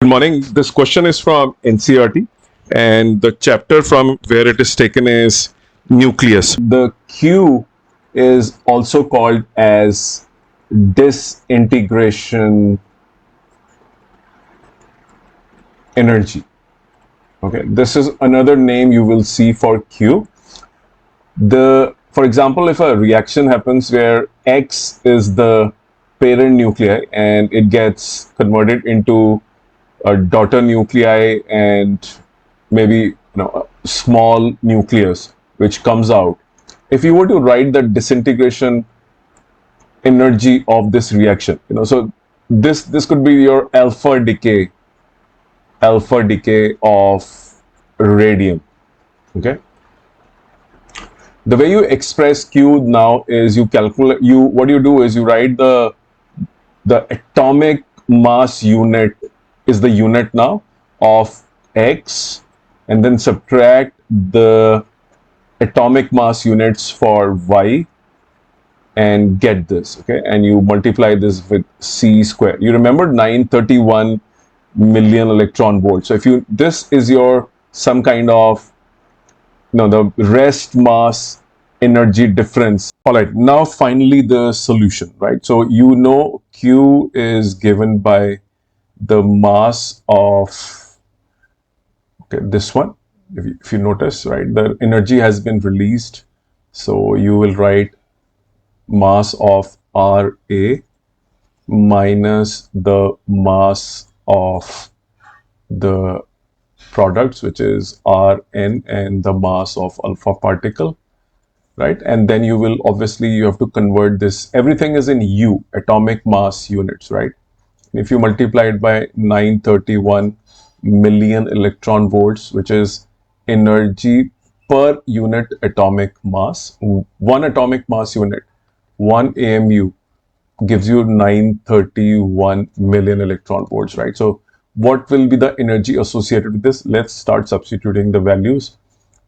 Good morning. This question is from NCERT, and the chapter from where it is taken is nucleus. The Q is also called as disintegration energy. Okay, this is another name you will see for Q. For example, if a reaction happens where X is the parent nuclei and it gets converted into a daughter nuclei and maybe a small nucleus which comes out. If you were to write the disintegration energy of this reaction, so this could be your alpha decay of radium. Okay. The way you express Q now is you calculate what you do is you write the atomic mass unit is the unit now of X, and then subtract the atomic mass units for Y and get this. Okay, and you multiply this with C square. You remember 931 million electron volts. So if you this is your some kind of the rest mass energy difference. All right, now finally the solution, right? So Q is given by the mass of this one. If you notice, right, the energy has been released, so you will write mass of Ra minus the mass of the products, which is Rn, and the mass of alpha particle, right? And then you have to convert this. Everything is in U, atomic mass units, right? If you multiply it by 931 million electron volts, which is energy per unit atomic mass, one atomic mass unit, 1 AMU gives you 931 million electron volts, right? So what will be the energy associated with this? Let's start substituting the values.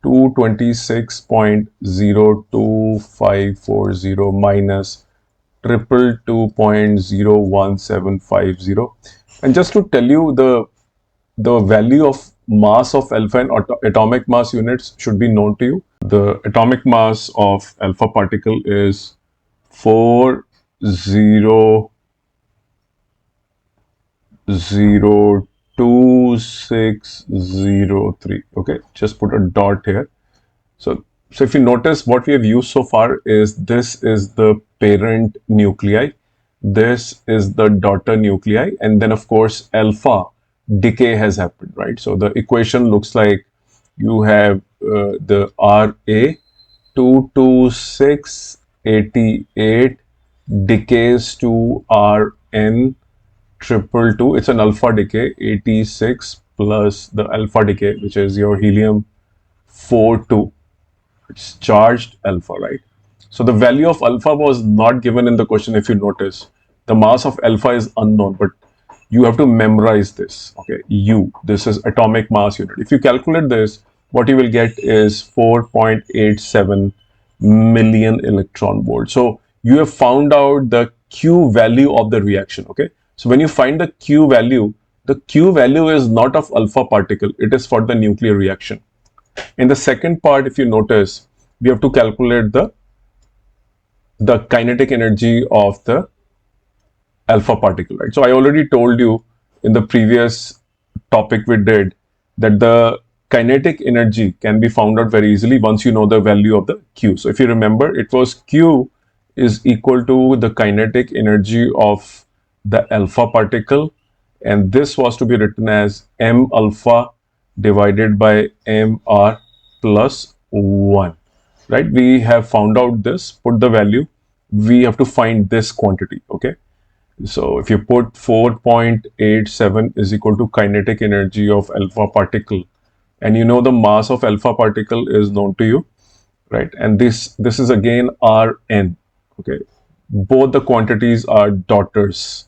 226.02540 minus 222.01750. And just to tell you, the value of mass of alpha in atomic mass units should be known to you. The atomic mass of alpha particle is 4002603. Okay, just put a dot here. So if you notice, what we have used so far is this is the parent nuclei, this is the daughter nuclei, and then of course alpha decay has happened, right? So the equation looks like you have the Ra 22688 decays to Rn triple two. It's an alpha decay, 86 plus the alpha decay, which is your helium 42. It's charged alpha, right? So the value of alpha was not given in the question. If you notice, the mass of alpha is unknown, but you have to memorize this. Okay, U, this is atomic mass unit. If you calculate this, what you will get is 4.87 million electron volts. So you have found out the Q value of the reaction. Okay, so when you find the Q value is not of alpha particle, it is for the nuclear reaction. In the second part, if you notice, we have to calculate the kinetic energy of the alpha particle, right? So I already told you in the previous topic we did that the kinetic energy can be found out very easily once you know the value of the Q. So if you remember, it was Q is equal to the kinetic energy of the alpha particle, and this was to be written as m alpha divided by mr plus 1, right? We have found out this, put the value, we have to find this quantity. Okay, so if you put 4.87 is equal to kinetic energy of alpha particle, and you know the mass of alpha particle is known to you, right? And this is again Rn. Okay, both the quantities are daughters,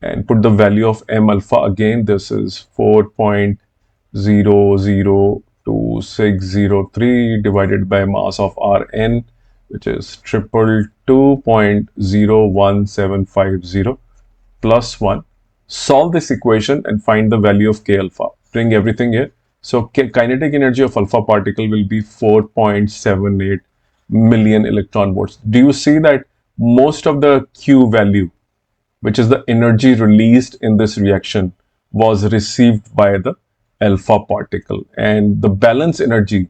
and put the value of m alpha again. This is 4.002603 divided by mass of Rn, which is 222.01750 plus 1. Solve this equation and find the value of K alpha. Doing everything here. So kinetic energy of alpha particle will be 4.78 million electron volts. Do you see that most of the Q value, which is the energy released in this reaction, was received by the alpha particle, and the balance energy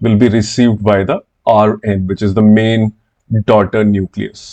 will be received by the Rn, which is the main daughter nucleus.